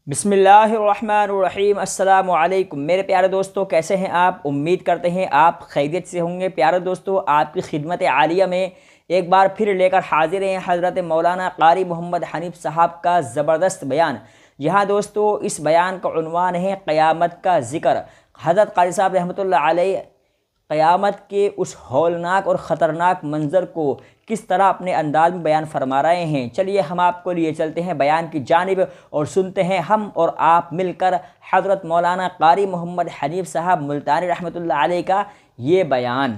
بسم اللہ الرحمن الرحیم۔ السلام علیکم میرے پیارے دوستو، کیسے ہیں آپ؟ امید کرتے ہیں آپ خیریت سے ہوں گے۔ پیارے دوستو، آپ کی خدمت عالیہ میں ایک بار پھر لے کر حاضر ہیں حضرت مولانا قاری محمد حنیف صاحب کا زبردست بیان۔ یہاں دوستو اس بیان کا عنوان ہے قیامت کا ذکر۔ حضرت قاری صاحب رحمۃ اللہ علیہ قیامت کے اس ہولناک اور خطرناک منظر کو کس طرح اپنے انداز میں بیان فرما رہے ہیں۔ چلیے ہم آپ کو لیے چلتے ہیں بیان کی جانب اور سنتے ہیں ہم اور آپ مل کر حضرت مولانا قاری محمد حنیف صاحب ملتانی رحمۃ اللہ علیہ کا یہ بیان۔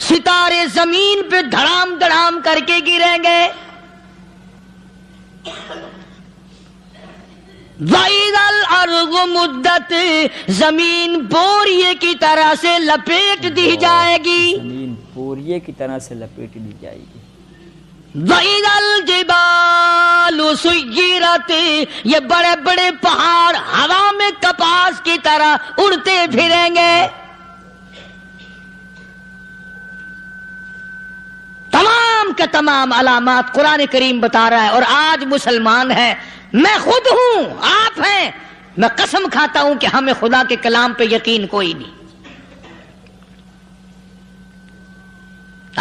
ستارے زمین پہ دھڑام دھڑام کر کے گریں گے، وَإِذَا الْأَرْضُ مُدَّتْ، زمین بوریے کی طرح سے لپیٹ دی جائے گی، زمین بوریے کی طرح سے لپیٹ دی جائے گی۔ وَإِذَا الْجِبَالُ سُيِّرَتْ، یہ بڑے بڑے پہاڑ ہوا میں کپاس کی طرح اڑتے پھریں گے۔ تمام کے تمام علامات قرآن کریم بتا رہا ہے، اور آج مسلمان ہے، میں خود ہوں، آپ ہیں، میں قسم کھاتا ہوں کہ ہمیں خدا کے کلام پہ یقین کوئی نہیں۔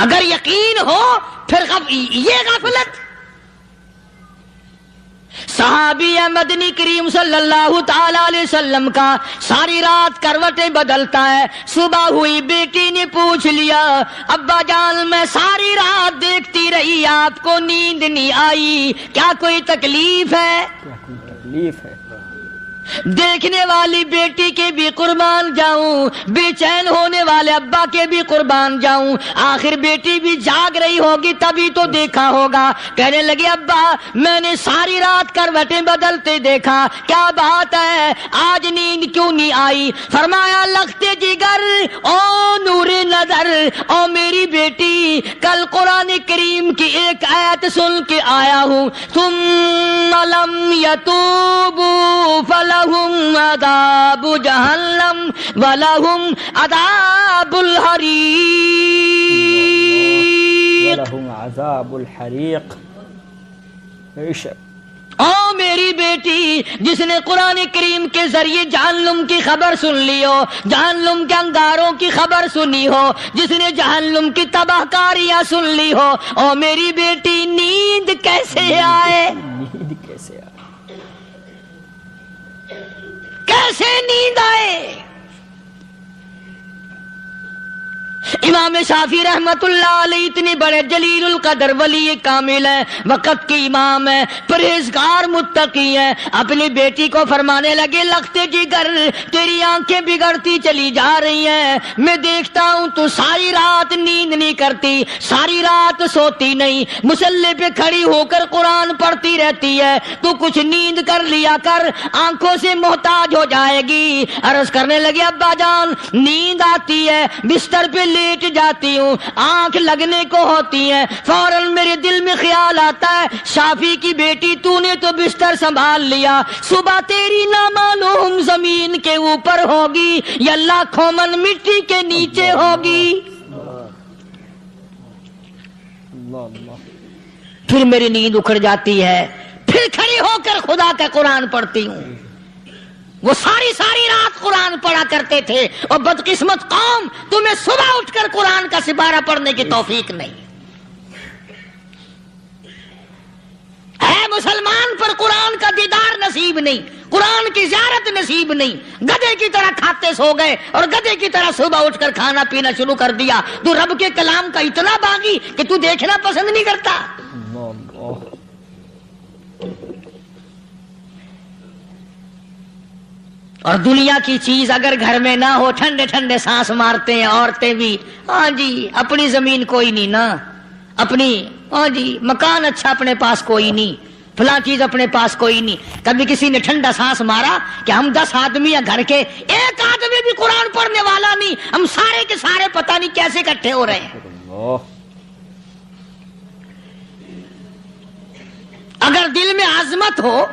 اگر یقین ہو پھر یہ غفلت۔ صحابی مدنی کریم صلی اللہ تعالی علیہ وسلم کا ساری رات کروٹیں بدلتا ہے، صبح ہوئی بیٹی نے پوچھ لیا، ابا جان میں ساری رات دیکھتی رہی، آپ کو نیند نہیں آئی، کیا کوئی تکلیف ہے؟ کیا کوئی تکلیف ہے؟ دیکھنے والی بیٹی کے بھی قربان جاؤں، بے چین ہونے والے ابا کے بھی قربان جاؤں، آخر بیٹی بھی جاگ رہی ہوگی تبھی تو دیکھا ہوگا۔ کہنے لگے ابا میں نے ساری رات کروٹیں بدلتے دیکھا، کیا بات ہے آج نیند کیوں نہیں آئی؟ فرمایا لختے جگر او نور نظر، او میری بیٹی کل قرآن کریم کی ایک آیت سن کے آیا ہوں، ثم لم یتوبوا فلہم عذاب جہنم ولہم عذاب الحریق، وَلَهُمْ عَذَابُ الْحَرِيقِ۔ بے شک او میری بیٹی جس نے قرآن کریم کے ذریعے جہنم کی خبر سن لی ہو، جہنم کے انگاروں کی خبر سنی ہو، جس نے جہنم کی تباہ کاریاں سن لی ہو، او میری بیٹی نیند کیسے آئے؟ نیند کیسے آئے؟ کیسے نیند آئے؟ امام شافعی رحمت اللہ علیہ اتنے بڑے جلیل القدر ولی کامل ہے، وقت کے امام ہے، پرہیزگار متقی ہے، اپنی بیٹی کو فرمانے لگے لختے جگر تیری آنکھیں بگڑتی چلی جا رہی ہیں، میں دیکھتا ہوں تو ساری رات نیند نہیں کرتی، ساری رات سوتی نہیں، مصلی پہ کھڑی ہو کر قرآن پڑھتی رہتی ہے، تو کچھ نیند کر لیا کر، آنکھوں سے محتاج ہو جائے گی۔ عرض کرنے لگے ابا جان نیند آتی ہے، بستر پہ لیٹ جاتی ہوں، آنکھ لگنے کو ہوتی ہے، فوراً میرے دل میں خیال آتا ہے شافی کی بیٹی تو نے تو بستر سنبھال لیا، صبح تیری نامعلوم زمین کے اوپر ہوگی یا لاکھوں من مٹی کے نیچے ہوگی۔ پھر میری نیند اکھڑ جاتی ہے، پھر کھڑی ہو کر خدا کا قرآن پڑھتی ہوں۔ وہ ساری رات قرآن پڑھا کرتے تھے، اور بدقسمت قوم تمہیں صبح اٹھ کر قرآن کا سپارہ پڑھنے کی توفیق نہیں ہے۔ مسلمان پر قرآن کا دیدار نصیب نہیں، قرآن کی زیارت نصیب نہیں، گدھے کی طرح کھاتے سو گئے اور گدھے کی طرح صبح اٹھ کر کھانا پینا شروع کر دیا۔ تو رب کے کلام کا اتنا باغی کہ تو دیکھنا پسند نہیں کرتا۔ اور دنیا کی چیز اگر گھر میں نہ ہو، ٹھنڈے ٹھنڈے سانس مارتے ہیں عورتیں بھی، ہاں جی اپنی زمین کوئی نہیں نا، اپنی ہاں جی مکان اچھا اپنے پاس کوئی نہیں، فلاں چیز اپنے پاس کوئی نہیں۔ کبھی کسی نے ٹھنڈا سانس مارا کہ ہم 10 آدمی ہیں گھر کے، ایک آدمی بھی قرآن پڑھنے والا نہیں، ہم سارے کے سارے پتہ نہیں کیسے اکٹھے ہو رہے ہیں۔ اگر دل میں عظمت ہو،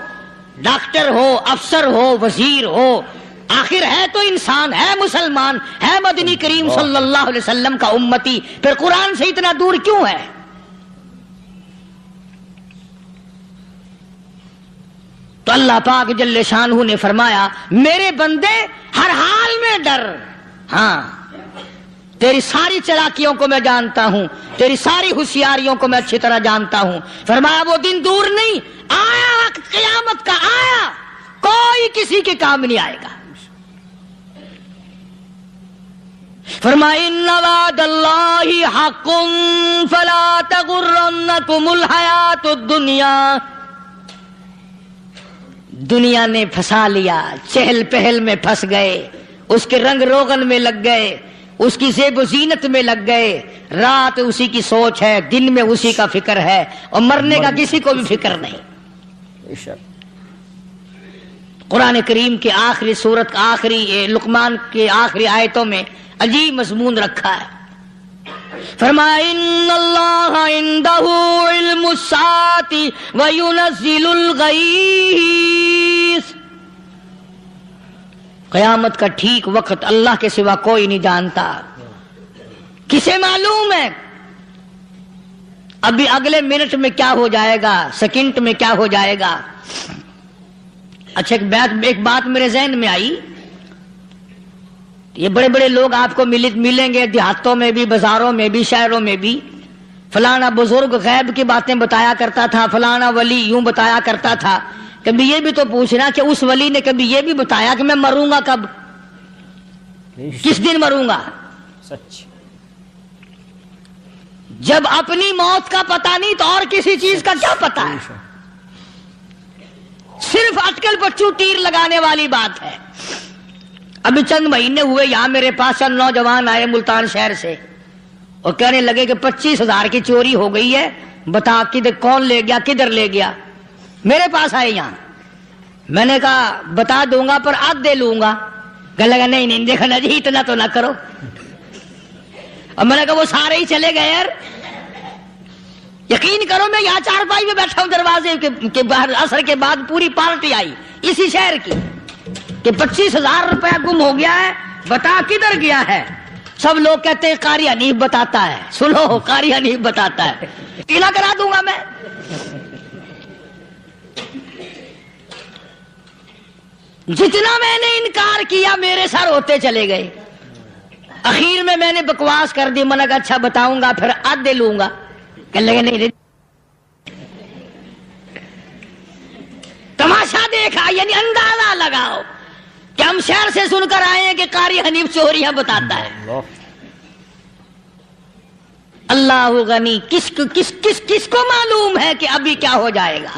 ڈاکٹر ہو، افسر ہو، وزیر ہو، آخر ہے تو انسان، ہے مسلمان، ہے مدنی کریم صلی اللہ علیہ وسلم کا امتی، پھر قرآن سے اتنا دور کیوں ہے؟ تو اللہ پاک جل شانہ نے فرمایا میرے بندے ہر حال میں ڈر، ہاں تیری ساری چلاکیوں کو میں جانتا ہوں، تیری ساری ہوشیاریوں کو میں اچھی طرح جانتا ہوں۔ فرمایا وہ دن دور نہیں، آیا وقت قیامت کا، آیا، کوئی کسی کے کام نہیں آئے گا۔ فرمایا ان وعد اللہ حق فلا تغرنکم الحیات الدنیا، دنیا نے پھنسا لیا، چہل پہل میں پھنس گئے، اس کے رنگ روغن میں لگ گئے، اس کی زیب و زینت میں لگ گئے، رات اسی کی سوچ ہے، دن میں اسی کا فکر ہے، اور مرنے کا کسی کو بھی فکر نہیں۔ قرآن کریم کے آخری سورت آخری لقمان کے آخری آیتوں میں عجیب مضمون رکھا ہے۔ فرمایا ان اللہ عندہ علم الساعۃ وینزل الغیث، قیامت کا ٹھیک وقت اللہ کے سوا کوئی نہیں جانتا۔ کسے معلوم ہے ابھی اگلے منٹ میں کیا ہو جائے گا، سیکنڈ میں کیا ہو جائے گا۔ اچھا ایک بات میرے ذہن میں آئی، یہ بڑے بڑے لوگ آپ کو ملیں گے دیہاتوں میں بھی، بازاروں میں بھی، شہروں میں بھی، فلانا بزرگ غیب کی باتیں بتایا کرتا تھا، فلانا ولی یوں بتایا کرتا تھا۔ کبھی یہ بھی تو پوچھنا کہ اس ولی نے کبھی یہ بھی بتایا کہ میں مروں گا کب، کس دن مروں گا؟ سچ، جب اپنی موت کا پتہ نہیں تو اور کسی چیز کا کیا پتہ ہے؟ صرف اٹکل پچو تیر لگانے والی بات ہے۔ ابھی چند مہینے ہوئے یہاں میرے پاس چند نوجوان آئے ملتان شہر سے اور کہنے لگے کہ 25,000 کی چوری ہو گئی ہے، بتا کدھر کون لے گیا، کدھر لے گیا۔ میرے پاس آئے یہاں، میں نے کہا بتا دوں گا پر آدھے لوں گا۔ کہنے لگا نہیں نہیں دیکھا نا جی اتنا تو نہ کرو۔ اور میں نے کہا وہ سارے ہی چلے گئے یار، یقین کرو میں یہاں چارپائی میں بیٹھا ہوں دروازے کے باہر، عصر کے بعد پوری پارٹی آئی اسی شہر کی کہ 25,000 روپیہ گم ہو گیا ہے، بتا کدھر گیا ہے۔ سب لوگ کہتے ہیں قاری حنیف بتاتا ہے، سنو قاری حنیف بتاتا ہے، یقین کرا دوں گا میں۔ جتنا میں نے انکار کیا میرے سر ہوتے چلے گئے۔ اخیر میں نے بکواس کر دی، میں نے کہا اچھا بتاؤں گا پھر آدھے لوں گا۔ کہنے لگے نہیں، تماشا دیکھا یعنی اندازہ لگاؤ کہ ہم شہر سے سن کر آئے ہیں کہ قاری حنیف چوریاں بتاتا ہے۔ اللہ غنی، کس کو معلوم ہے کہ ابھی کیا ہو جائے گا؟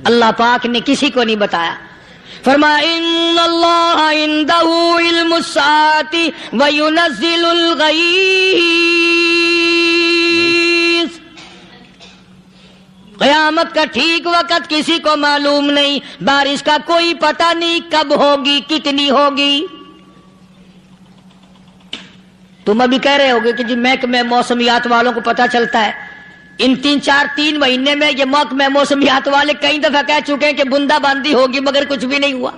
اللہ پاک نے کسی کو نہیں بتایا۔ فرمایا ان اللہ عندہ علم الساعۃ وینزل الغیث، قیامت کا ٹھیک وقت کسی کو معلوم نہیں، بارش کا کوئی پتہ نہیں کب ہوگی، کتنی ہوگی۔ تم ابھی کہہ رہے ہوگے کہ جی محکمہ موسمیات والوں کو پتہ چلتا ہے، ان 3 مہینے میں یہ محکمہ موسمیات والے کئی دفعہ کہہ چکے ہیں کہ بندہ باندی ہوگی، مگر کچھ بھی نہیں ہوا۔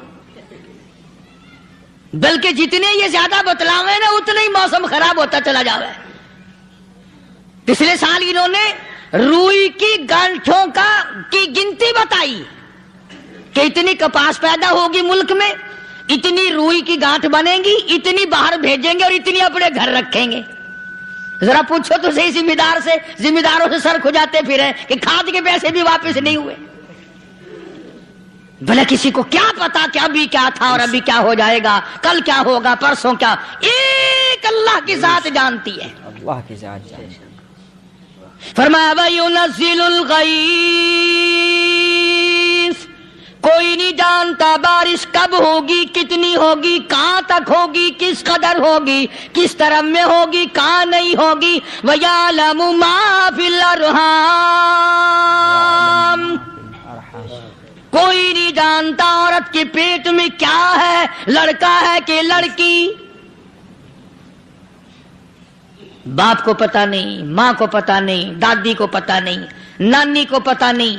بلکہ جتنے یہ زیادہ بتلاوے نا اتنے ہی موسم خراب ہوتا چلا جا رہا ہے۔ پچھلے سال انہوں نے روئی کی گانٹھوں کی گنتی بتائی کہ اتنی کپاس پیدا ہوگی ملک میں، اتنی روئی کی گانٹھ بنے گی، اتنی باہر بھیجیں گے اور اتنی اپنے گھر رکھیں گے۔ ذرا پوچھو تو صحیح ذمہ داروں سے سر کھجاتے پھریں کہ کھاد کے پیسے بھی واپس نہیں ہوئے۔ بھلے کسی کو کیا پتا کہ ابھی کیا تھا اور ابھی کیا ہو جائے گا، کل کیا ہوگا، پرسوں کیا، ایک اللہ کی ذات جانتی ہے۔ اللہ کی ذات جانتی ہے۔ فرمایا وَيُنَزِّلُ الْغَيْثَ، کوئی نہیں جانتا بارش کب ہوگی، کتنی ہوگی، کہاں تک ہوگی، کس قدر ہوگی، کس طرف میں ہوگی، کہاں نہیں ہوگی۔ وَيَعْلَمُ مَا فِي الْأَرْحَامِ، کوئی نہیں جانتا عورت کے پیٹ میں کیا ہے، لڑکا ہے کہ لڑکی۔ باپ کو پتہ نہیں، ماں کو پتہ نہیں، دادی کو پتہ نہیں، نانی کو پتہ نہیں۔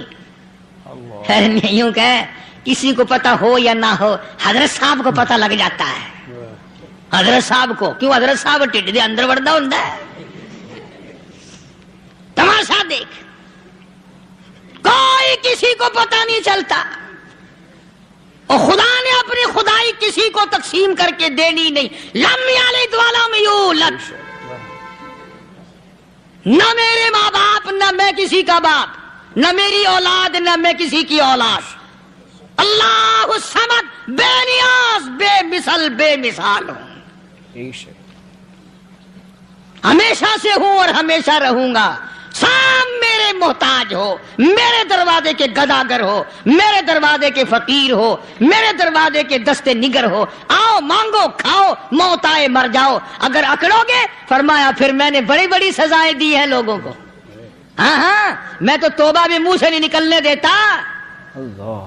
یوں کہ کسی کو پتہ ہو یا نہ ہو، حضرت صاحب کو پتہ لگ جاتا ہے۔ حضرت صاحب کو کیوں؟ حضرت صاحب ٹھڈ دے اندر وڑدا ہوندا ہے۔ تماشا دیکھ، کوئی کسی کو پتہ نہیں چلتا۔ اور خدا نے اپنی خدائی کسی کو تقسیم کر کے دینی نہیں. لم یلد ولم یولد. نہ میرے ماں باپ، نہ میں کسی کا باپ، نہ میری اولاد، نہ میں کسی کی اولاد. اللہ الصمد، بے نیاز، بے مثل، بے مثال ہوں. ہمیشہ سے ہوں اور ہمیشہ رہوں گا. سام میرے محتاج ہو، میرے دروازے کے گداگر ہو، میرے دروازے کے فقیر ہو، میرے دروازے کے دستے نگر ہو. آؤ مانگو کھاؤ، موت آئے مر جاؤ. اگر اکڑو گے فرمایا پھر میں نے بڑی بڑی سزائیں دی ہیں لوگوں کو. ہاں ہاں، میں تو توبہ بھی منہ سے نہیں نکلنے دیتا. اللہ،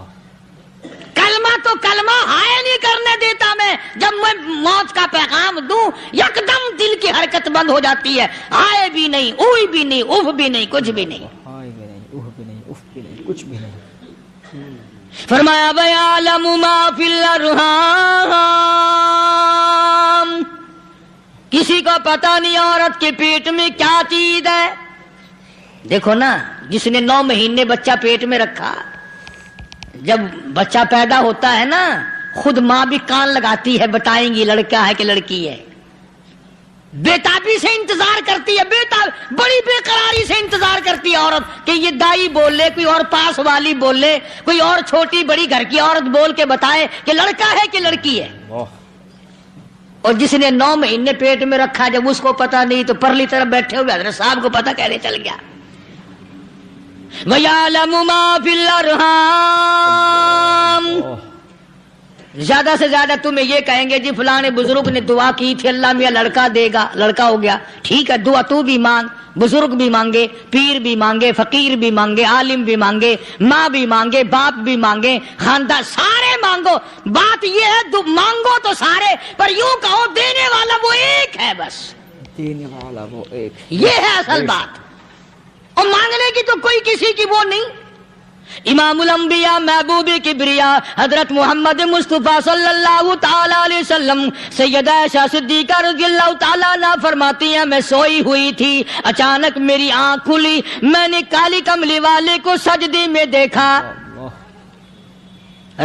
کلمہ تو کلمہ ہائے نہیں کرنے دیتا میں. جب میں موت کا پیغام دوں یکدم دل کی حرکت بند ہو جاتی ہے. ہائے بھی نہیں، اوئی بھی نہیں، اف بھی نہیں، کچھ بھی نہیں. ہائے بھی نہیں، اوہ بھی نہیں، اف بھی نہیں، کچھ بھی نہیں. فرمایا وَيَعْلَمُ مَا فِي الْأَرْحَامِ. کسی کو پتہ نہیں عورت کے پیٹ میں کیا چیز ہے. دیکھو نا، جس نے 9 مہینے بچہ پیٹ میں رکھا، جب بچہ پیدا ہوتا ہے نا خود ماں بھی کان لگاتی ہے، بتائیں گی لڑکا ہے کہ لڑکی ہے. بےتابی سے انتظار کرتی ہے، بڑی بے قراری سے انتظار کرتی ہے عورت کہ یہ دائی بول لے، کوئی اور پاس والی بول لے، کوئی اور چھوٹی بڑی گھر کی عورت بول کے بتائے کہ لڑکا ہے کہ لڑکی ہے. اور جس نے 9 مہینے پیٹ میں رکھا، جب اس کو پتا نہیں تو پرلی طرف بیٹھے ہوئے حضرت صاحب کو پتا کیسے چل گیا. وَيَعْلَمُ مَا فِي الْأَرْحَامِ. زیادہ سے زیادہ تمہیں یہ کہیں گے جی فلاں بزرگ نے دعا کی تھی اللہ میاں لڑکا دے گا، لڑکا ہو گیا. ٹھیک ہے، دعا تو بھی مانگ، بزرگ بھی مانگے، پیر بھی مانگے، فقیر بھی مانگے، عالم بھی مانگے، ماں بھی مانگے، باپ بھی مانگے، خاندان سارے مانگو. بات یہ ہے مانگو تو سارے، پر یوں کہو دینے والا وہ ایک ہے. بس دینے والا وہ ایک، یہ ہے اصل بات. اور مانگنے کی تو کوئی کسی کی وہ نہیں. امام الانبیاء محبوب کبریا حضرت محمد مصطفیٰ صلی اللہ تعالی علیہ وسلم سیدہ عائشہ صدیقہ رضی اللہ تعالیٰ عنہا فرماتی ہیں میں سوئی ہوئی تھی، اچانک میری آنکھ کھلی، میں نے کالی کملی والے کو سجدے میں دیکھا.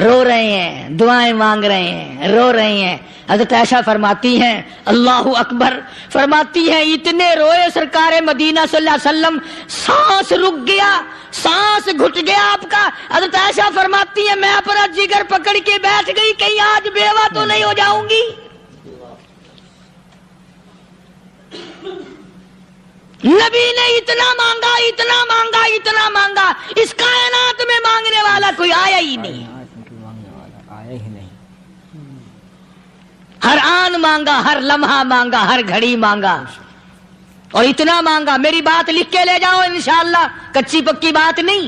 رو رہے ہیں، دعائیں مانگ رہے ہیں، رو رہے ہیں. حضرت عائشہ فرماتی ہیں اللہ اکبر، فرماتی ہیں اتنے روئے سرکار مدینہ صلی اللہ علیہ وسلم، سانس رک گیا، سانس گھٹ گیا آپ کا. حضرت عائشہ فرماتی ہیں میں اپنا جگر پکڑ کے بیٹھ گئی، کہیں آج بیوہ تو نہیں ہو جاؤں گی. نبی نے اتنا مانگا، اتنا مانگا، اتنا مانگا، اس کائنات میں مانگنے والا کوئی آیا ہی نہیں. ہر آن مانگا، ہر لمحہ مانگا، ہر گھڑی مانگا، اور اتنا مانگا. میری بات لکھ کے لے جاؤ انشاءاللہ، کچی پکی بات نہیں.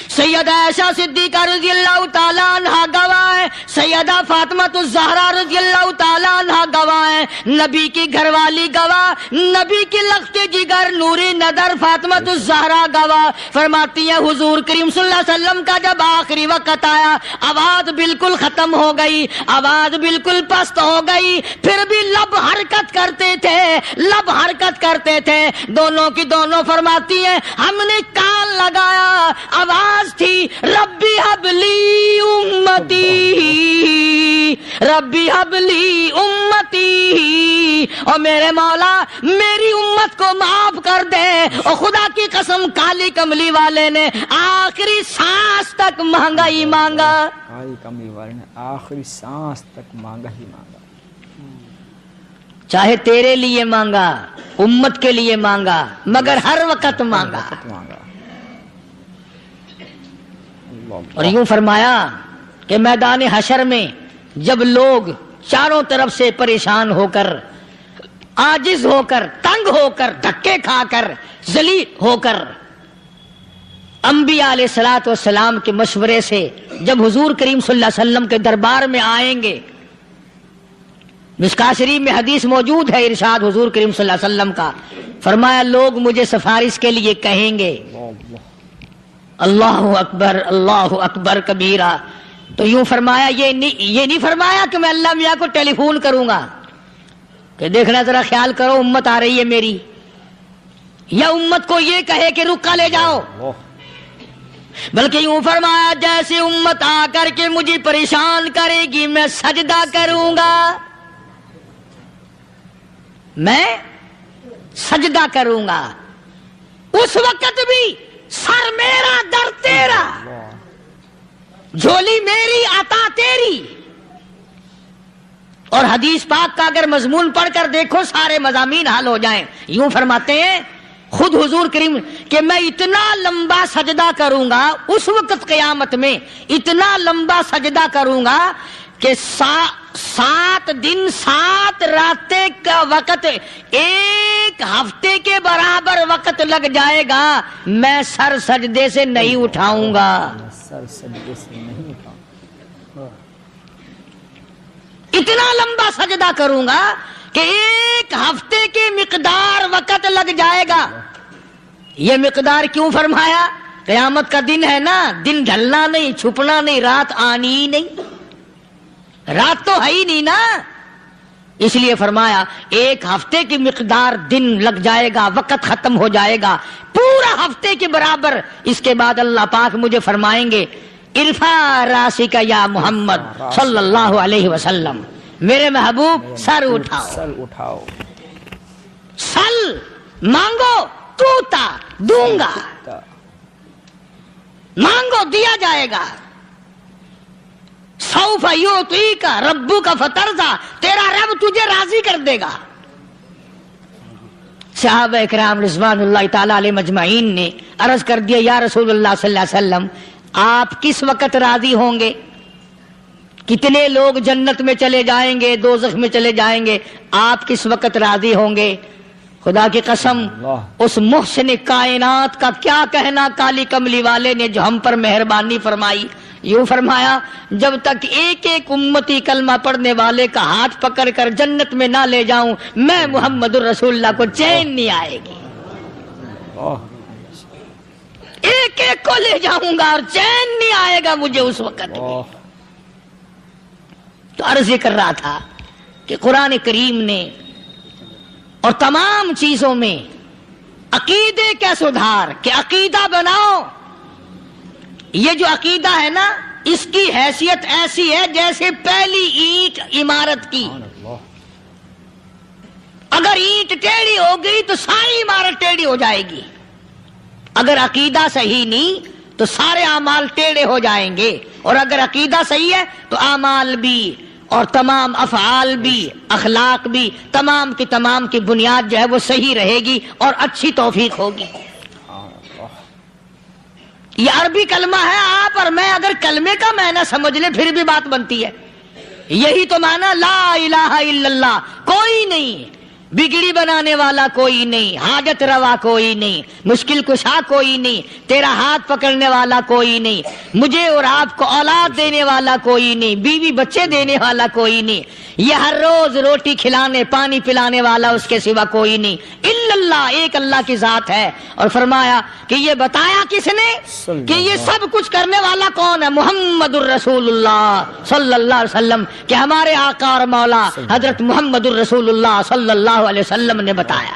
سیدہ عائشہ صدیقہ رضی اللہ تعالیٰ عنہا گواہ ہے، سیدہ فاطمہ الزہرا رضی اللہ تعالیٰ عنہا گواہ ہے، نبی کی گھر والی گواہ، نبی کی لخت جگر نوری نظر فاطمہ الزہرا گواہ. فرماتی ہیں حضور کریم صلی اللہ علیہ وسلم کا جب آخری وقت آیا، آواز بالکل ختم ہو گئی، آواز بالکل پست ہو گئی، پھر بھی لب حرکت کرتے تھے، لب حرکت کرتے تھے، دونوں کی دونوں. فرماتی ہیں ہم نے کان لگایا، آواز تھی ربی حبلی امتی، ربی حبلی امتی، اور میرے مولا میری امت کو معاف کر دے. اور خدا کی قسم کالی کملی والے نے آخری سانس تک مانگا ہی مانگا، کالی کملی والے نے آخری سانس تک مانگا ہی مانگا. چاہے تیرے لیے مانگا، امت کے لیے مانگا، مگر ہر وقت مانگا. اور یوں فرمایا کہ میدان حشر میں جب لوگ چاروں طرف سے پریشان ہو کر، عاجز ہو کر، تنگ ہو کر، دھکے کھا کر، ذلیل ہو کر، انبیاء علیہ الصلوۃ والسلام کے مشورے سے جب حضور کریم صلی اللہ علیہ وسلم کے دربار میں آئیں گے، مشکاۃ شریف میں حدیث موجود ہے، ارشاد حضور کریم صلی اللہ علیہ وسلم کا، فرمایا لوگ مجھے سفارش کے لیے کہیں گے اللہ اکبر، اللہ اکبر کبیرہ. تو یوں فرمایا یہ نہیں فرمایا کہ میں اللہ میاں کو ٹیلی فون کروں گا کہ دیکھنا ذرا خیال کرو امت آ رہی ہے میری، یا امت کو یہ کہے کہ رکا لے جاؤ. بلکہ یوں فرمایا جیسے امت آ کر کے مجھے پریشان کرے گی میں سجدہ کروں گا، میں سجدہ کروں گا، اس وقت بھی سر میرا در تیرا، جھولی میری عطا تیری۔ اور حدیث پاک کا اگر مضمون پڑھ کر دیکھو سارے مضامین حل ہو جائیں۔ یوں فرماتے ہیں خود حضور کریم کہ میں اتنا لمبا سجدہ کروں گا اس وقت قیامت میں، اتنا لمبا سجدہ کروں گا کہ 7 دن 7 راتیں کا وقت 1 ہفتے کے برابر وقت لگ جائے گا، میں سر سجدے سے نہیں اٹھاؤں گا، سر سجدے سے نہیں اٹھاؤں۔ اتنا لمبا سجدہ کروں گا کہ 1 ہفتے کی مقدار وقت لگ جائے گا۔ یہ مقدار کیوں فرمایا؟ قیامت کا دن ہے نا، دن ڈھلنا نہیں، چھپنا نہیں، رات آنی ہی نہیں، رات تو ہے ہی نہیں نا، اس لیے فرمایا 1 ہفتے کی مقدار دن لگ جائے گا، وقت ختم ہو جائے گا پورا ہفتے کے برابر۔ اس کے بعد اللہ پاک مجھے فرمائیں گے ارفع راسک یا محمد صلی اللہ علیہ وسلم، میرے محبوب سر اٹھاؤ، سر اٹھاؤ، سل مانگو توتا دوں گا، مانگو دیا جائے گا، سوف یعطیک ربک فترضی، تیرا رب تجھے راضی کر دے گا۔ صحابہ اکرام رضوان اللہ تعالی علیہ مجمعین نے عرض کر دیا یا رسول اللہ صلی اللہ علیہ وسلم آپ کس وقت راضی ہوں گے؟ کتنے لوگ جنت میں چلے جائیں گے، دوزخ میں چلے جائیں گے، آپ کس وقت راضی ہوں گے؟ خدا کی قسم اس محسن کائنات کا کیا کہنا کالی کملی والے نے جو ہم پر مہربانی فرمائی۔ یوں فرمایا جب تک ایک ایک امتی کلمہ پڑھنے والے کا ہاتھ پکڑ کر جنت میں نہ لے جاؤں میں محمد الرسول اللہ کو چین نہیں آئے گی، ایک ایک کو لے جاؤں گا اور چین نہیں آئے گا مجھے اس وقت بھی۔ تو عرض کر رہا تھا کہ قرآن کریم نے اور تمام چیزوں میں عقیدے کا سدھار کہ عقیدہ بناؤ، یہ جو عقیدہ ہے نا اس کی حیثیت ایسی ہے جیسے پہلی اینٹ عمارت کی، اگر اینٹ ٹیڑھی ہو گئی تو ساری عمارت ٹیڑھی ہو جائے گی، اگر عقیدہ صحیح نہیں تو سارے اعمال ٹیڑھے ہو جائیں گے، اور اگر عقیدہ صحیح ہے تو اعمال بھی اور تمام افعال بھی اخلاق بھی تمام کی بنیاد جو ہے وہ صحیح رہے گی اور اچھی توفیق ہوگی۔ یہ عربی کلمہ ہے، آپ اور میں اگر کلمے کا معنی سمجھ لیں پھر بھی بات بنتی ہے، یہی تو معنی لا الہ الا اللہ، کوئی نہیں، بگڑی بنانے والا کوئی نہیں، حاجت روا کوئی نہیں، مشکل کشا کوئی نہیں، تیرا ہاتھ پکڑنے والا کوئی نہیں، مجھے اور آپ کو اولاد دینے والا کوئی نہیں، بیوی بچے دینے والا کوئی نہیں، یہ ہر روز روٹی کھلانے پانی پلانے والا اس کے سوا کوئی نہیں، الا اللہ، ایک اللہ کی ذات ہے۔ اور فرمایا کہ یہ بتایا کس نے کہ یہ سب کچھ کرنے والا کون ہے؟ محمد الرسول اللہ صلی اللہ علیہ وسلم، کہ ہمارے آقا اور مولا حضرت محمد الرسول اللہ صلی اللہ علیہ وسلم نے بتایا۔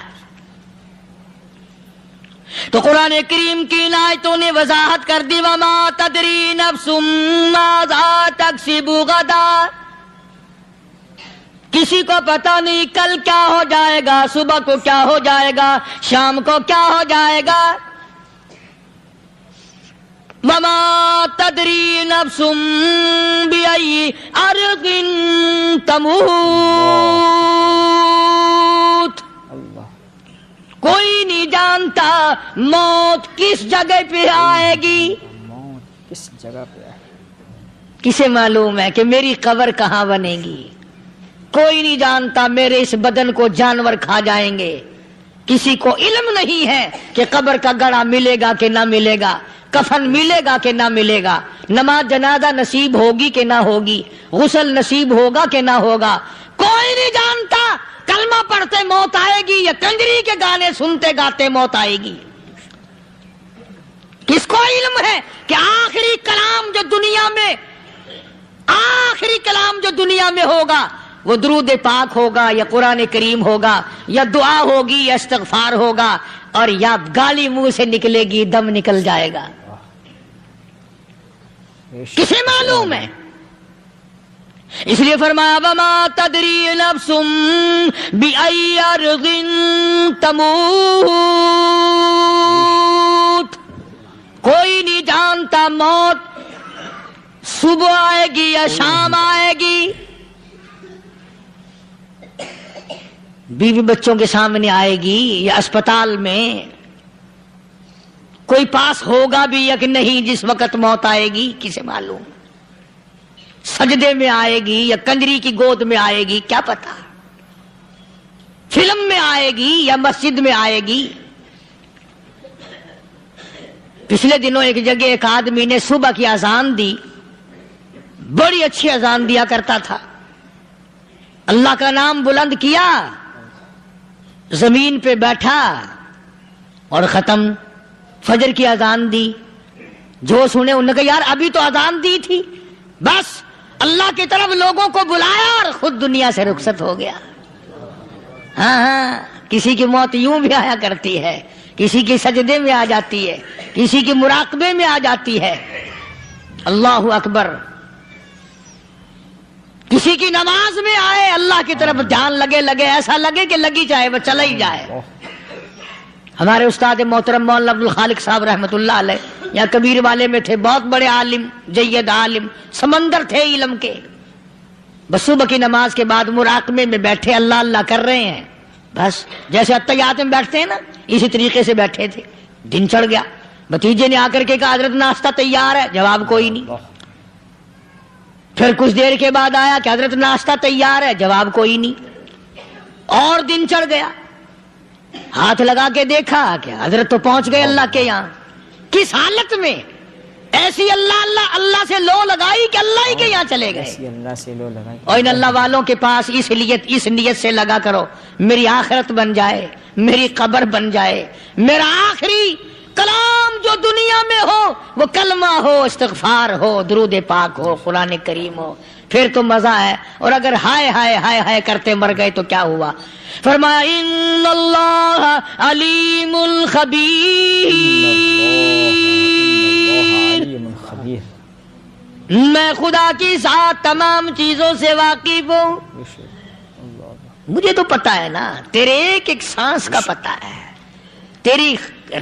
تو قرآن کریم کی ان آیتوں نے وضاحت کر دی وما تدری نفس ماذا تکسب غدا، کسی کو پتہ نہیں کل کیا ہو جائے گا، صبح کو کیا ہو جائے گا، شام کو کیا ہو جائے گا۔ وما تدری نفس بأي أرض تموت، کوئی نہیں جانتا موت کس جگہ پہ آئے گی، موت کس جگہ پہ آئے، کسے معلوم ہے کہ میری قبر کہاں بنے گی؟ کوئی نہیں جانتا میرے اس بدن کو جانور کھا جائیں گے، کسی کو علم نہیں ہے کہ قبر کا گڑھا ملے گا کہ نہ ملے گا، کفن ملے گا کہ نہ ملے گا، نماز جنازہ نصیب ہوگی کہ نہ ہوگی، غسل نصیب ہوگا کہ نہ ہوگا، کوئی نہیں جانتا کلمہ پڑھتے موت آئے گی یا کنجری کے گانے سنتے گاتے موت آئے گی۔ کس کو علم ہے کہ آخری کلام جو دنیا میں ہوگا وہ درود پاک ہوگا یا قرآن کریم ہوگا یا دعا ہوگی یا استغفار ہوگا، اور یا گالی منہ سے نکلے گی دم نکل جائے گا۔ کسے معلوم ہے؟ اس لیے فرمایا وما تدری نفس بأی ارض تموت، کوئی نہیں جانتا موت صبح آئے گی یا شام آئے گی، بیوی بچوں کے سامنے آئے گی یا اسپتال میں، کوئی پاس ہوگا بھی یا کہ نہیں جس وقت موت آئے گی کسے معلوم، سجدے میں آئے گی یا کنجری کی گود میں آئے گی کیا پتا، فلم میں آئے گی یا مسجد میں آئے گی۔ پچھلے دنوں ایک جگہ ایک آدمی نے صبح کی اذان دی، بڑی اچھی اذان دیا کرتا تھا، اللہ کا نام بلند کیا، زمین پہ بیٹھا اور ختم، فجر کی اذان دی، جو سنے انہوں نے کہا یار ابھی تو اذان دی تھی، بس اللہ کی طرف لوگوں کو بلایا اور خود دنیا سے رخصت ہو گیا۔ ہاں کسی کی موت یوں بھی آیا کرتی ہے، کسی کی سجدے میں آ جاتی ہے، کسی کی مراقبے میں آ جاتی ہے، اللہ اکبر، کسی کی نماز میں آئے، اللہ کی طرف دھیان لگے ایسا لگے کہ لگی جائے وہ چلا ہی جائے۔ ہمارے استاد محترم مولانا عبد الخالق صاحب رحمۃ اللہ علیہ یا کبیر والے میں تھے، بہت بڑے عالم، جید عالم، سمندر تھے علم کے، بس صبح کی نماز کے بعد مراقبے میں بیٹھے اللہ اللہ کر رہے ہیں، بس جیسے اتحیات میں بیٹھتے ہیں نا اسی طریقے سے بیٹھے تھے، دن چڑھ گیا، بھتیجے نے آ کر کے کہا حضرت ناشتہ تیار ہے، جواب کوئی نہیں، پھر کچھ دیر کے بعد آیا کہ حضرت ناشتہ تیار ہے، جواب کوئی نہیں، اور دن چڑھ گیا، ہاتھ لگا کے دیکھا کہ حضرت تو پہنچ گئے اللہ کے یہاں، کس حالت میں؟ ایسی اللہ اللہ اللہ سے لو لگائی کہ اللہ ہی کے یہاں چلے گئے۔ اور ان اللہ والوں کے پاس اس نیت سے لگا کرو میری آخرت بن جائے، میری قبر بن جائے، میرا آخری کلام جو دنیا میں ہو وہ کلمہ ہو، استغفار ہو، درود پاک ہو، قرآن کریم ہو، پھر تو مزہ ہے، اور اگر ہائے ہائے ہائے ہائے کرتے مر گئے تو کیا ہوا؟ فرمایا ان اللہ علیم خبیر، میں خدا کی ذات تمام چیزوں سے واقف ہوں، مجھے تو پتا ہے نا، تیرے ایک ایک سانس کا پتا ہے، تیری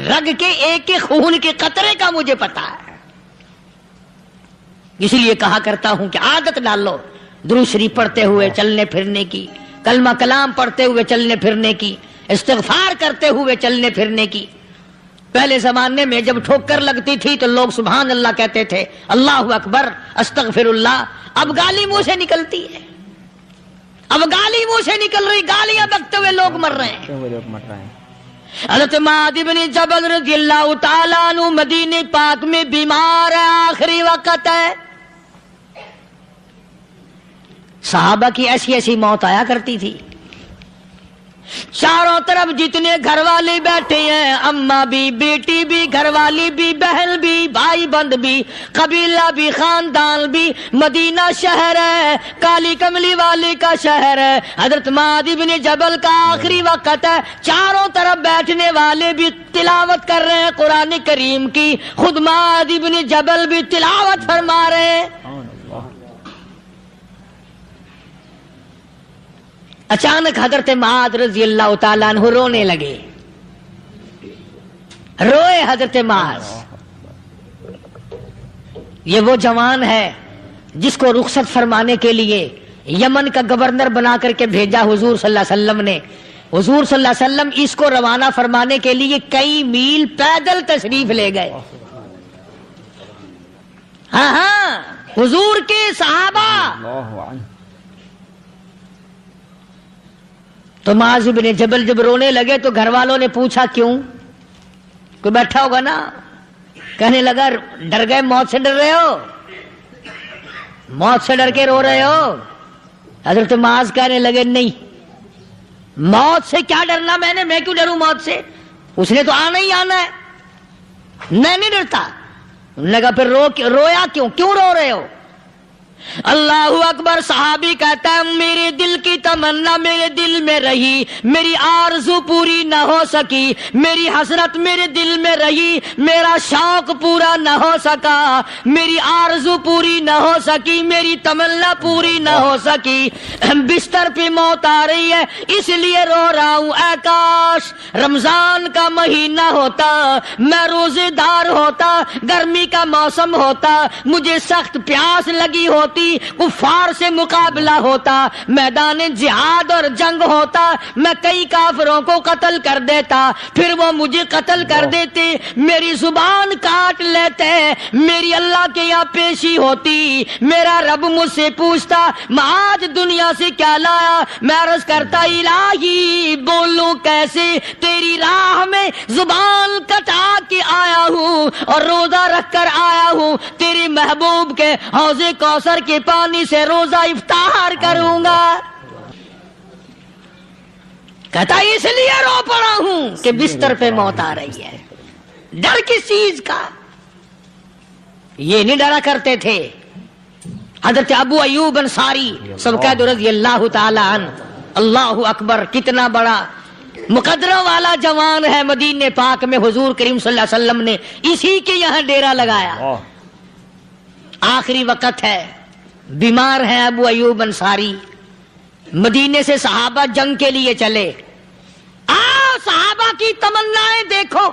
رگ کے ایک ایک خون کے قطرے کا مجھے پتا ہے، اسی لیے کہا کرتا ہوں کہ عادت ڈالو درود شریف پڑھتے ہوئے چلنے پھرنے کی، کلمہ کلام پڑھتے ہوئے چلنے پھرنے کی، استغفار کرتے ہوئے چلنے پھرنے کی۔ پہلے زمانے میں جب ٹھوکر لگتی تھی تو لوگ سبحان اللہ کہتے تھے، اللہ اکبر، استغفر اللہ، اب گالی منہ سے نکلتی ہے، اب گالی منہ سے نکل رہی، گالیاں بکتے ہوئے لوگ مر رہے ہیں۔ حضرت معاذ بن جبل رضی اللہ تعالیٰ عنہ مدینے پاک میں بیمار ہے، آخری وقت ہے، صحابہ کی ایسی ایسی موت آیا کرتی تھی، چاروں طرف جتنے گھر والے بیٹھے ہیں، اماں بھی، بیٹی بھی، گھر والی بھی، بہن بھی، بھائی بند بھی، قبیلہ بھی، خاندان بھی، مدینہ شہر ہے، کالی کملی والے کا شہر ہے، حضرت معاذ بن جبل کا آخری وقت ہے، چاروں طرف بیٹھنے والے بھی تلاوت کر رہے ہیں قرآن کریم کی، خود معاذ بن جبل بھی تلاوت فرما رہے ہیں۔ اچانک حضرت معاذ رضی اللہ تعالیٰ عنہ رونے لگے، روئے حضرت معاذ۔ یہ وہ جوان ہے جس کو رخصت فرمانے کے لیے یمن کا گورنر بنا کر کے بھیجا حضور صلی اللہ علیہ وسلم نے، حضور صلی اللہ علیہ وسلم اس کو روانہ فرمانے کے لیے کئی میل پیدل تشریف لے گئے۔ ہاں حضور کے صحابہ۔ تو معاذ بن جبل جب رونے لگے تو گھر والوں نے پوچھا کیوں؟ کوئی بیٹھا ہوگا نا، کہنے لگا ڈر گئے، موت سے ڈر رہے ہو، موت سے ڈر کے رو رہے ہو؟ حضرت معاذ کہنے لگے نہیں، موت سے کیا ڈرنا، میں کیوں ڈروں موت سے، اس نے تو آنا ہی آنا ہے، میں نہیں ڈرتا۔ انہوں نے کہا پھر رویا کیوں رو رہے ہو؟ اللہ اکبر. صحابی کہتا ہے میرے دل کی تمنا میرے دل میں رہی, میری آرزو پوری نہ ہو سکی, میری حسرت میرے دل میں رہی, میرا شوق پورا نہ ہو سکا, میری آرزو پوری نہ ہو سکی, میری تمنا پوری نہ ہو سکی. بستر پہ موت آ رہی ہے اس لیے رو رہا ہوں. اے کاش رمضان کا مہینہ ہوتا, میں روزے دار ہوتا, گرمی کا موسم ہوتا, مجھے سخت پیاس لگی ہوتی, کفار سے مقابلہ ہوتا, میدان جہاد اور جنگ ہوتا, میں کئی کافروں کو قتل کر دیتا, پھر وہ مجھے قتل کر دیتے, میری زبان کاٹ لیتے, میری اللہ کے یہاں پیشی ہوتی, میرا رب مجھ سے پوچھتا میں آج دنیا سے کیا لایا. میں عرض کرتا الہی بولوں کیسے, تیری راہ میں زبان کٹا کے آیا ہوں اور روزہ رکھ کر آیا ہوں, تیرے محبوب کے حوض کوثر کے پانی سے روزہ افطار کروں گا. کہتا اس لیے رو پڑا ہوں کہ بستر پہ موت آ رہی ہے. ڈر کس چیز کا؟ یہ نہیں ڈرا کرتے تھے. حضرت ابو ایوب انصاری سب کہہ دو رضی اللہ تعالی عنہ. اللہ اکبر, کتنا بڑا مقدرہ والا جوان ہے. مدینے پاک میں حضور کریم صلی اللہ علیہ وسلم نے اسی کے یہاں ڈیرا لگایا. آخری وقت ہے, بیمار ہیں ابو ایوب انصاری. مدینے سے صحابہ جنگ کے لیے چلے. صحابہ کی تمنائیں دیکھو.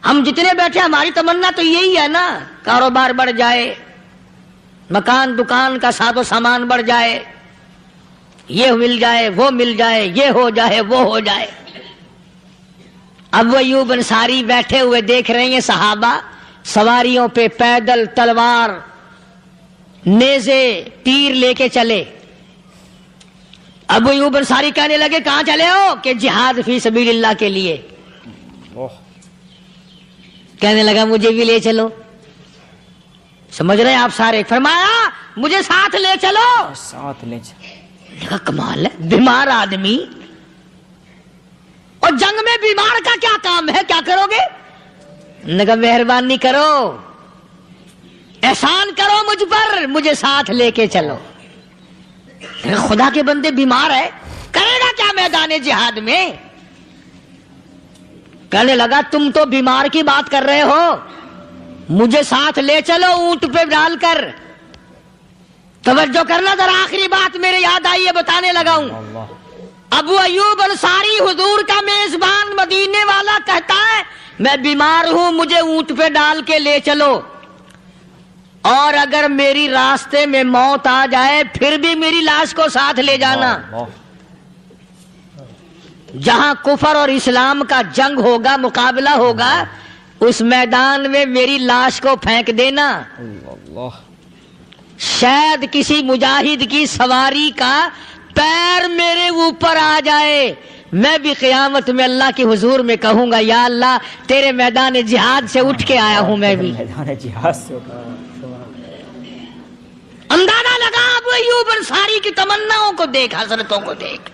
ہم جتنے بیٹھے ہماری تمنا تو یہی ہے نا, کاروبار بڑھ جائے, مکان دکان کا ساز و سامان بڑھ جائے, یہ مل جائے وہ مل جائے, یہ ہو جائے وہ ہو جائے. ابو ایوب انصاری بیٹھے ہوئے دیکھ رہے ہیں صحابہ سواریوں پہ پیدل, تلوار, نیزے, تیر لے کے چلے. ابو ایوب انصاری کہنے لگے کہاں چلے ہو؟ کہ جہاد فی سبیل اللہ کے لیے. کہنے لگا مجھے بھی لے چلو. سمجھ رہے ہیں آپ سارے؟ فرمایا مجھے ساتھ لے چلو. ساتھ لے چلو. دیکھا کمال ہے, بیمار آدمی اور جنگ میں بیمار کا کیا کام ہے, کیا کرو گے؟ نے کہا مہربانی کرو, احسان کرو مجھ پر, مجھے ساتھ لے کے چلو. خدا کے بندے بیمار ہے, کرے گا کیا میدان جہاد میں؟ کہنے لگا تم تو بیمار کی بات کر رہے ہو, مجھے ساتھ لے چلو اونٹ پہ ڈال کر. توجہ کرنا ذرا, آخری بات میرے یاد آئی ہے بتانے لگا ہوں. ابو ایوب انصاری حضور کا میزبان مدینے والا کہتا ہے میں بیمار ہوں, مجھے اونٹ پہ ڈال کے لے چلو, اور اگر میری راستے میں موت آ جائے پھر بھی میری لاش کو ساتھ لے جانا. جہاں کفر اور اسلام کا جنگ ہوگا, مقابلہ ہوگا, اس میدان میں میری لاش کو پھینک دینا. شاید کسی مجاہد کی سواری کا پیر میرے اوپر آ جائے, میں بھی قیامت میں اللہ کے حضور میں کہوں گا یا اللہ تیرے میدان جہاد سے اٹھ کے آیا ہوں. میں بھی میدان جہاد سے اندازہ لگا ابو ایوب انصاری کی تمناؤں کو دیکھ, حسرتوں کو دیکھ.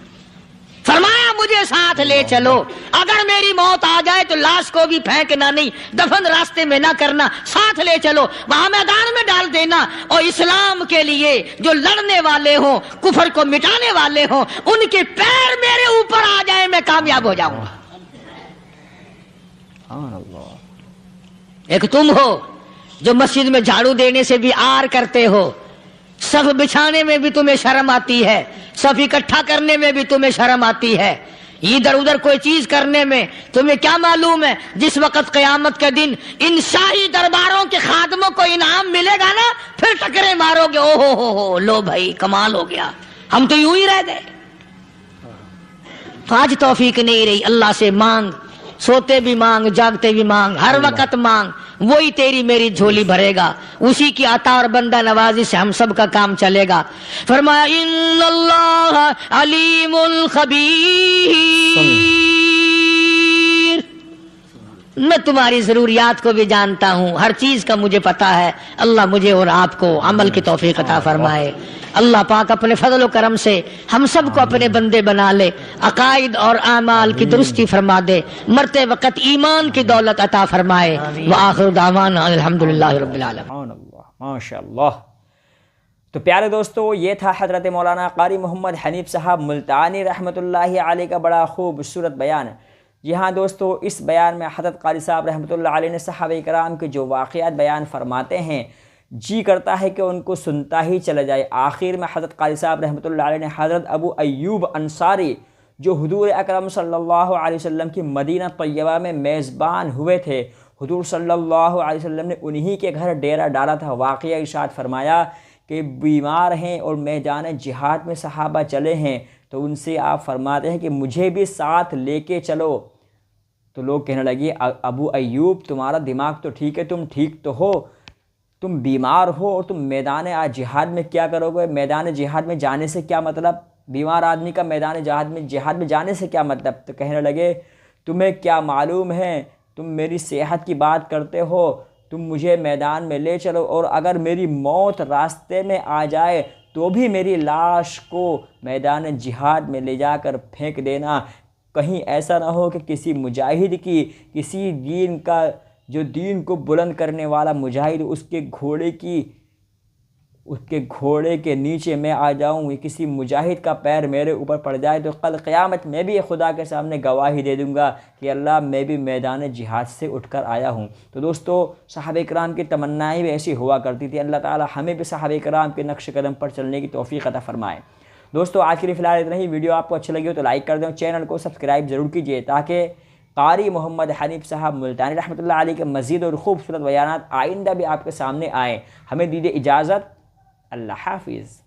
فرمایا مجھے ساتھ لے چلو, اگر میری موت آ جائے تو لاش کو بھی پھینکنا نہیں, دفن راستے میں نہ کرنا, ساتھ لے چلو, وہاں میدان میں ڈال دینا, اور اسلام کے لیے جو لڑنے والے ہوں, کفر کو مٹانے والے ہوں, ان کے پیر میرے اوپر آ جائے, میں کامیاب ہو جاؤں گا. ایک تم ہو جو مسجد میں جھاڑو دینے سے بھی آر کرتے ہو, صف بچھانے میں بھی تمہیں شرم آتی ہے, صف اکٹھا کرنے میں بھی تمہیں شرم آتی ہے, ادھر ادھر کوئی چیز کرنے میں تمہیں کیا معلوم ہے جس وقت قیامت کے دن ان شاہی درباروں کے خادموں کو انعام ملے گا نا, پھر ٹکرے مارو گے, او ہو لو بھائی کمال ہو گیا, ہم تو یوں ہی رہ گئے. تو آج توفیق نہیں رہی. اللہ سے مانگ, سوتے بھی مانگ, جاگتے بھی مانگ, ہر وقت مانگ, وہی تیری میری جھولی بھرے گا. اسی کی عطا اور بندہ نوازی سے ہم سب کا کام چلے گا. فرمایا ان اللہ علیم خبیر, میں تمہاری ضروریات کو بھی جانتا ہوں, ہر چیز کا مجھے پتا ہے. اللہ مجھے اور آپ کو عمل کی توفیق عطا فرمائے. اللہ پاک اپنے فضل و کرم سے ہم سب کو اپنے بندے بنا لے, عقائد اور اعمال کی درستی فرما دے, مرتے وقت ایمان کی دولت عطا فرمائے. وآخر دعوانا الحمدللہ رب العالمین. ماشاء اللہ. تو پیارے دوستو یہ تھا حضرت مولانا قاری محمد حنیف صاحب ملتانی رحمۃ اللہ علیہ کا بڑا خوبصورت بیان۔ جی ہاں دوستو، اس بیان میں حضرت قاری صاحب رحمۃ اللہ علیہ نے صحابہ کرام کے جو واقعات بیان فرماتے ہیں جی کرتا ہے کہ ان کو سنتا ہی چلا جائے۔ آخر میں حضرت قاری صاحب رحمۃ اللہ علیہ نے حضرت ابو ایوب انصاری جو حضور اکرم صلی اللہ علیہ وسلم کی مدینہ طیبہ میں میزبان ہوئے تھے، حضور صلی اللہ علیہ وسلم نے انہی کے گھر ڈیرا ڈالا تھا، واقعہ ارشاد فرمایا کہ بیمار ہیں اور میدان جہاد میں صحابہ چلے ہیں، تو ان سے آپ فرماتے ہیں کہ مجھے بھی ساتھ لے کے چلو۔ تو لوگ کہنے لگے ابو ایوب تمہارا دماغ تو ٹھیک ہے، تم ٹھیک تو ہو، تم بیمار ہو اور تم میدان جہاد میں کیا کرو گے؟ میدان جہاد میں جانے سے کیا مطلب؟ بیمار آدمی کا میدان جہاد میں جانے سے کیا مطلب؟ تو کہنے لگے تمہیں کیا معلوم ہے، تم میری صحت کی بات کرتے ہو، تم مجھے میدان میں لے چلو، اور اگر میری موت راستے میں آ جائے تو بھی میری لاش کو میدان جہاد میں لے جا کر پھینک دینا، کہیں ایسا نہ ہو کہ کسی مجاہد کی، کسی دین کا جو دین کو بلند کرنے والا مجاہد، اس کے گھوڑے کے نیچے میں آ جاؤں، کسی مجاہد کا پیر میرے اوپر پڑ جائے تو کل قیامت میں بھی خدا کے سامنے گواہی دے دوں گا کہ اللہ میں بھی میدان جہاد سے اٹھ کر آیا ہوں۔ تو دوستو، صحابہ کرام کی تمنائیں بھی ایسی ہوا کرتی تھی۔ اللہ تعالی ہمیں بھی صحابہ کرام کے نقش قدم پر چلنے کی توفیق عطا فرمائے۔ دوستو آج کے لیے فی الحال اتنا ہی۔ ویڈیو آپ کو اچھی لگی ہو تو لائک کر دیں، چینل کو سبسکرائب ضرور کیجیے تاکہ قاری محمد حنیف صاحب ملتانی رحمۃ اللہ علیہ کے مزید اور خوبصورت بیانات آئندہ بھی آپ کے سامنے آئیں۔ ہمیں دیجیے اجازت، اللہ حافظ۔